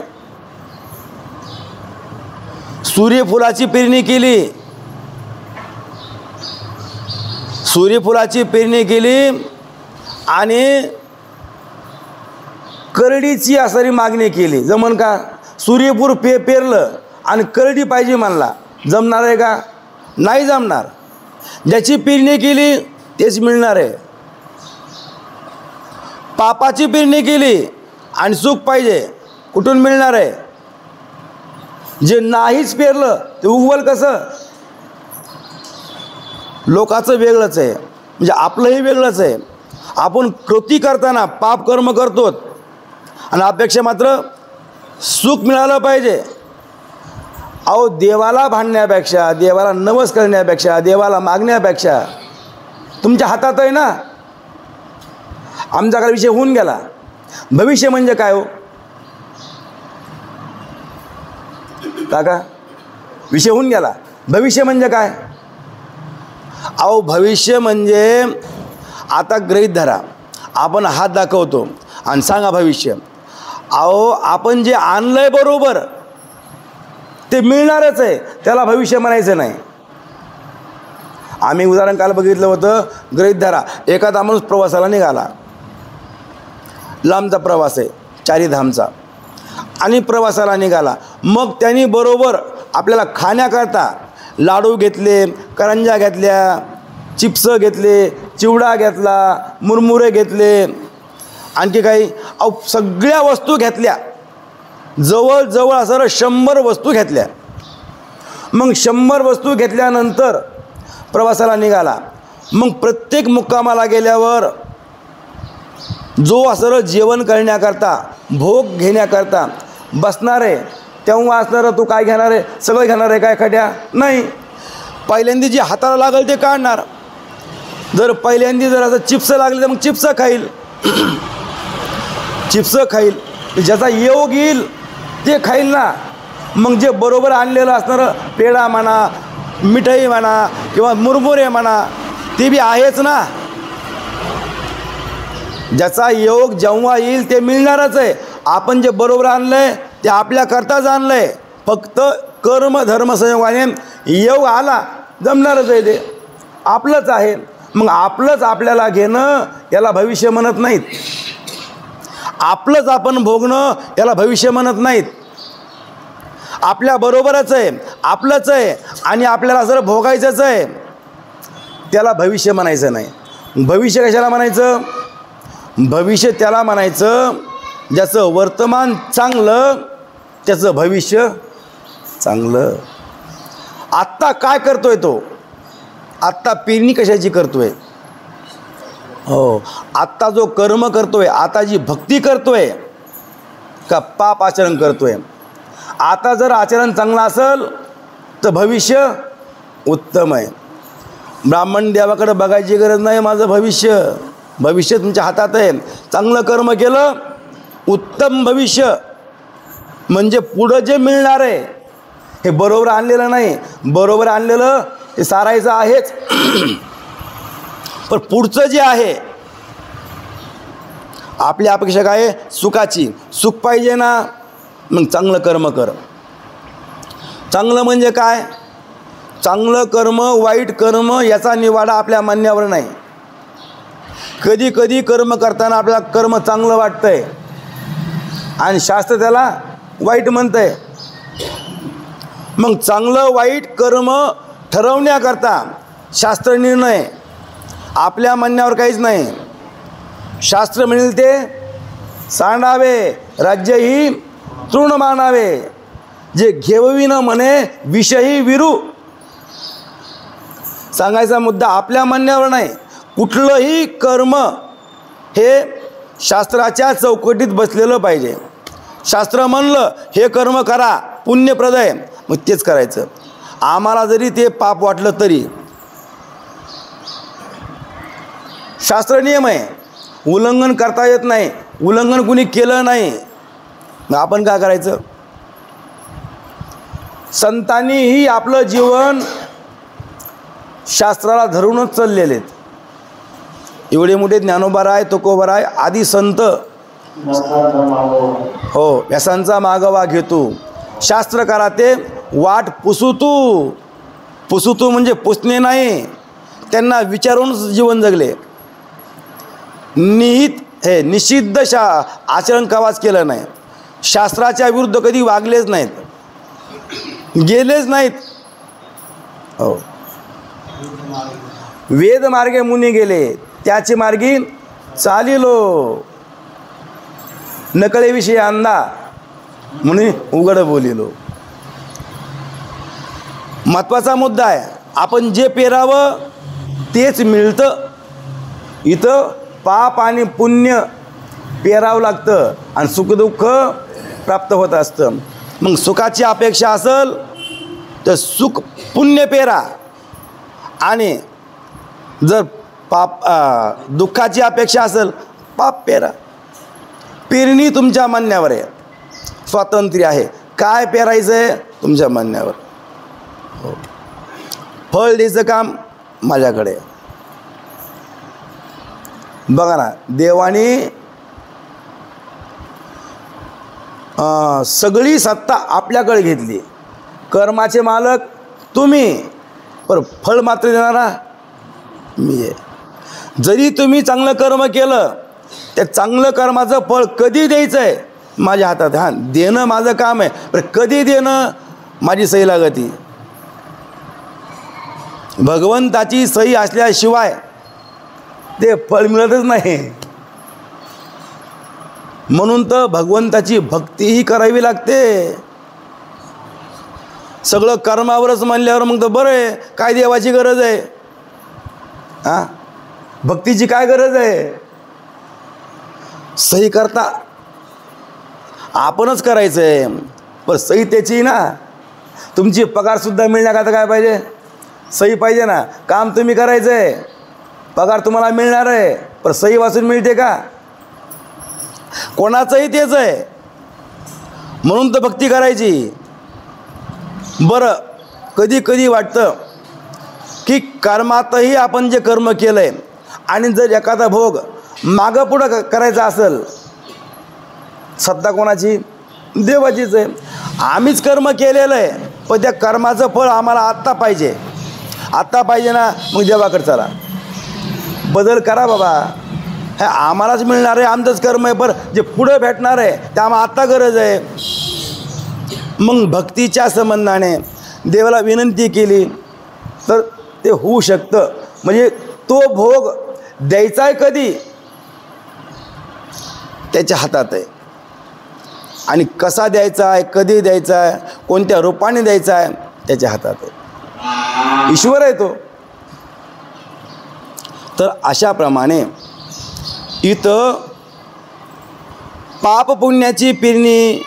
सूर्यफुलाची पेरणी केली, सूर्यफुलाची पेरणी केली आणि करडीची असणारी मागणी केली, जमन का? सूर्यफूल पेरलं आणि करडी पाहिजे म्हणला, जमणार आहे का? नाही जमणार. ज्याची पेरणी केली तेच मिळणार आहे. पापाची पेरणी केली आणि सुख पाहिजे, कुठून मिळणार आहे? जे नाहीच पेरलं ते उगवल कसं? लोकाचं वेगळंच आहे, म्हणजे आपलंही वेगळंच आहे. आपण कृती करताना पाप कर्म करतो आणि अपेक्षा मात्र सुख मिळालं पाहिजे. अहो, देवाला भांडण्यापेक्षा, देवाला नवस करण्यापेक्षा, देवाला मागण्यापेक्षा तुमच्या हातात आहे ना. आमचा काय विषय होऊन गेला. भविष्य म्हणजे काय हो काका? विषय होऊन गेला. भविष्य म्हणजे काय? अहो, भविष्य म्हणजे आता गृहीत धरा, आपण हात दाखवतो आणि सांगा भविष्य. अहो, आपण जे आणलंय बरोबर ते मिळणारच आहे, त्याला भविष्य म्हणायचं नाही. आम्ही उदाहरण काल बघितलं होतं. गृहीत धरा, एखादा माणूस प्रवासाला निघाला, लांबचा प्रवास आहे, चारीधामचा, आणि प्रवासाला निघाला. मग त्यांनी बरोबर आपल्याला खाण्याकरता लाडू घेतले, करंज्या घेतल्या, चिप्स घेतले, चिवडा घेतला, मुरमुरे घेतले, आणखी काही सगळ्या वस्तू घेतल्या. जवळजवळ असं 100 वस्तू घेतल्या. मग 100 वस्तू घेतल्यानंतर प्रवासाला निघाला. मग प्रत्येक मुक्कामाला गेल्यावर जो असं जेवण करण्याकरता, भोग घेण्याकरता बसणार आहे, तेव्हा असणारं तू काय घेणार आहे? सगळं घेणार आहे काय खड्या? नाही. पहिल्यांदा जे हाताला लागेल ते काढणार. जर पहिल्यांदा जर असं चिप्स लागले तर मग चिप्स खाईल, चिप्स खाईल. ज्याचा योग येईल ते खाईल ना. मग जे बरोबर आणलेलं असणारं पेढा म्हणा, मिठाई म्हणा किंवा मुरमुरे म्हणा, ते बी आहेच ना. ज्याचा योग जेव्हा येईल ते मिळणारच आहे. आपण जे बरोबर आणलं आहे ते आपल्याकरताच आणलं आहे. फक्त कर्म धर्म संयोगाने योग आला, जमणारच आहे, ते आपलंच आहे. मग आपलंच आपल्याला घेणं याला भविष्य म्हणत नाहीत. आपलंच आपण भोगणं याला भविष्य म्हणत नाहीत. आपल्याबरोबरच आहे, आपलंच आहे आणि आपल्याला जर भोगायचंच आहे त्याला भविष्य म्हणायचं नाही. भविष्य कशाला म्हणायचं? भविष्य त्याला म्हणायचं ज्याचं वर्तमान चांगलं त्याचं भविष्य चांगलं. आत्ता काय करतोय तो? आत्ता पेरणी कशाची करतोय? हो, आत्ता जो कर्म करतोय, आता जी भक्ती करतोय का पाप आचरण करतोय? आता जर आचरण चांगलं असेल तर भविष्य उत्तम आहे. ब्राह्मण देवाकडे बघायची गरज नाही. माझं भविष्य तुमच्या हातात आहे. चांगलं कर्म केलं, उत्तम भविष्य. म्हणजे पुढं जे मिळणार आहे हे बरोबर आणलेलं नाही. बरोबर आणलेलं हे सारायचं आहेच, पण पुढचं जे आहे आपली अपेक्षा काय आहे? सुखाची. सुख पाहिजे ना, मग चांगलं कर्म कर. चांगलं म्हणजे काय? चांगलं कर्म, वाईट कर्म याचा निवाडा आपल्या म्हणण्यावर नाही. कधी कधी कर्म करताना आपल्याला कर्म चांगलं वाटतंय आणि शास्त्र त्याला वाईट म्हणतंय. मग चांगलं वाईट कर्म ठरवण्याकरता शास्त्र निर्णय, आपल्या म्हणण्यावर काहीच नाही. शास्त्र म्हणेल ते सांडावे, राज्य ही तृण मानावे, जे घेववी न म्हणे विषयी विरू. सांगायचा मुद्दा आपल्या म्हणण्यावर नाही. कुठलंही कर्म हे शास्त्राच्या चौकटीत बसलेलं पाहिजे. शास्त्र म्हणलं हे कर्म करा, पुण्यप्रद आहे, मग तेच करायचं. आम्हाला जरी ते पाप वाटलं तरी शास्त्र नियम आहे, उल्लंघन करता येत नाही. उल्लंघन कुणी केलं नाही, मग आपण काय करायचं? संतांनीही आपलं जीवन शास्त्राला धरूनच चाललेले आहेत. एवढे मोठे ज्ञानोबाराय, तुकोबाराय आदी संत हो व्यसांचा मागोवा घेतो. शास्त्र करा ते वाट पुसू तू म्हणजे पुसणे नाही, त्यांना विचारूनच जीवन जगले. हे निषिद्ध आचरण कवाच केलं नाही. शास्त्राच्या विरुद्ध कधी वागलेच नाहीत, गेलेच नाहीत. हो, वेद मार्गे मुनी गेले, त्याचे मार्गी चालिलो. नकळेविषयी अंधा मुनी उघड बोलिलो. महत्त्वाचा मुद्दा आहे, आपण जे पेरावं तेच मिळतं. इथं पाप आणि पुण्य पेरावं लागतं आणि सुखदुःख प्राप्त होत असतं. मग सुखाची अपेक्षा असेल तर सुख पुण्य पेरा, आणि जर दुःखाची अपेक्षा असेल पाप पेरा. पेरणी तुमच्या म्हणण्यावर आहे, स्वातंत्र्य आहे. काय पेरायचं आहे तुमच्या म्हणण्यावर. हो, फळ द्यायचं काम माझ्याकडे. बघा ना, देवाने सगळी सत्ता आपल्याकडे घेतली. कर्माचे मालक तुम्ही, पण फळ मात्र देणारा मी आहे. जरी तुम्ही चांगलं कर्म केलं, त्या चांगलं कर्माचं फळ कधी द्यायचं आहे माझ्या हातात. हां, देणं माझं काम आहे, पण कधी देणं माझी सही लागती. भगवंताची सही असल्याशिवाय ते फळ मिळतच नाही. म्हणून तर भगवंताची भक्तीही करावी लागते. सगळं कर्मावरच म्हणल्यावर मग तर बरं आहे, काय देवाची गरज आहे? हां, भक्तीची काय गरज आहे? सही करता आपणच करायचं आहे, पण सही त्याची ना. तुमची पगारसुद्धा मिळण्याकरता काय पाहिजे? सही पाहिजे ना. काम तुम्ही करायचं आहे, पगार तुम्हाला मिळणार आहे, पण सही वाचून मिळते का? कोणाचंही तेच आहे. म्हणून तर भक्ती करायची. बरं, कधी कधी वाटतं की कर्मातही आपण जे कर्म केलं आहे आणि जर एखादा भोग मागं पुढं करायचा असेल, सत्ता कोणाची? देवाचीच आहे. आम्हीच कर्म केलेलं आहे, पण त्या कर्माचं फळ आम्हाला आत्ता पाहिजे. आत्ता पाहिजे ना, मग देवाकडे चला, बदल करा बाबा. हे आम्हालाच मिळणार आहे, आमचंच कर्म आहे, बरं जे पुढं भेटणार आहे ते आम्हाला आत्ता गरज आहे. मग भक्तीच्या संबंधाने देवाला विनंती केली तर ते होऊ शकतं. म्हणजे तो भोग द्यायचा आहे कधी, त्याच्या हातात आहे. आणि कसा द्यायचा आहे, कधी द्यायचा आहे, कोणत्या रूपाने द्यायचा आहे, त्याच्या हातात आहे. ईश्वर आहे तो. तर अशाप्रमाणे इथं पाप पुण्याची पेरणी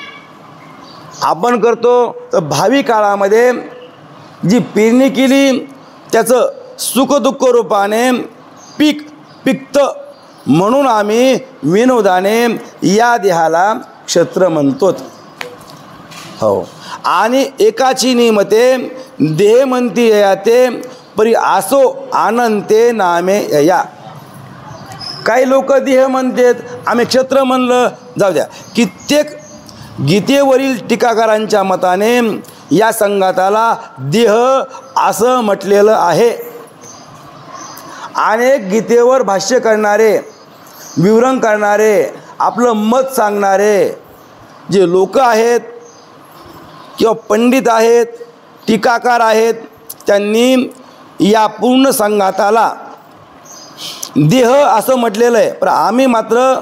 आपण करतो. तर भावी काळामध्ये जी पेरणी केली त्याचं सुखदुःख रूपाने पीक पिकतं. म्हणून आम्ही विनोदाने या देहाला क्षत्र म्हणतो. हो. आणि एकाची निमते देह म्हणती याते परी आसो आनंते नामे या. काही लोक देह म्हणतात, आम्ही क्षत्र म्हणलं, जाऊ द्या. कित्येक गीतेवरील टीकाकारांच्या मताने या संघाताला देह असं म्हटलेलं आहे. अनेक गीतेवर भाष्य करणारे, विवरण करणारे, आपलं मत सांगणारे जे लोक आहेत किंवा पंडित आहेत, टीकाकार आहेत, त्यांनी या पूर्ण संघाताला देह असं म्हटलेलं आहे. पण आम्ही मात्र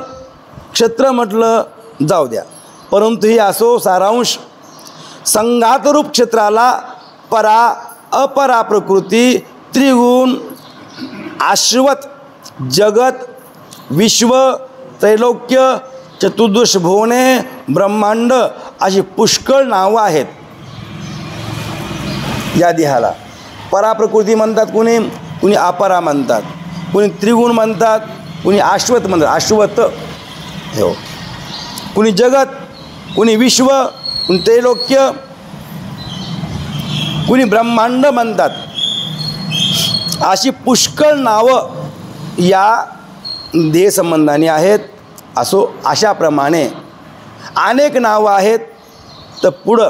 क्षत्र म्हटलं, जाऊ द्या. परंतु ही असो सारांश, संघातरूप क्षेत्राला परा अपरा प्रकृती, त्रिगुण, आश्वत, जगत, विश्व, त्रैलोक्य, चतुर्दश भुवने, ब्रह्मांड अशी पुष्कळ नावं आहेत या देहाला. पराप्रकृती म्हणतात कुणी, कुणी अपरा म्हणतात, कुणी त्रिगुण म्हणतात, कुणी आश्वत म्हणतात, आश्वत हो, कुणी जगत, कुणी विश्व, कुणी त्रैलोक्य, कुणी ब्रह्मांड म्हणतात. अशी पुष्कळ नावं या देह संबंधाने आहेत. असो अशाप्रमाणे अनेक नावं आहेत. तर पुढं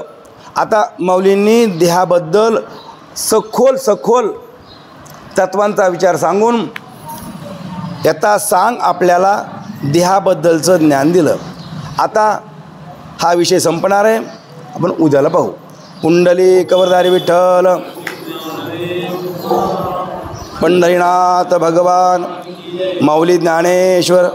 आता माऊलींनी देहाबद्दल सखोल तत्वांचा विचार सांगून याचा सांग आपल्याला देहाबद्दलचं ज्ञान दिलं. आता हा विषय संपणार आहे, आपण उद्याला पाहू. कुंडली कवरधारी विठ्ठल, पंढरीनाथ भगवान, माऊली ज्ञानेश्वर.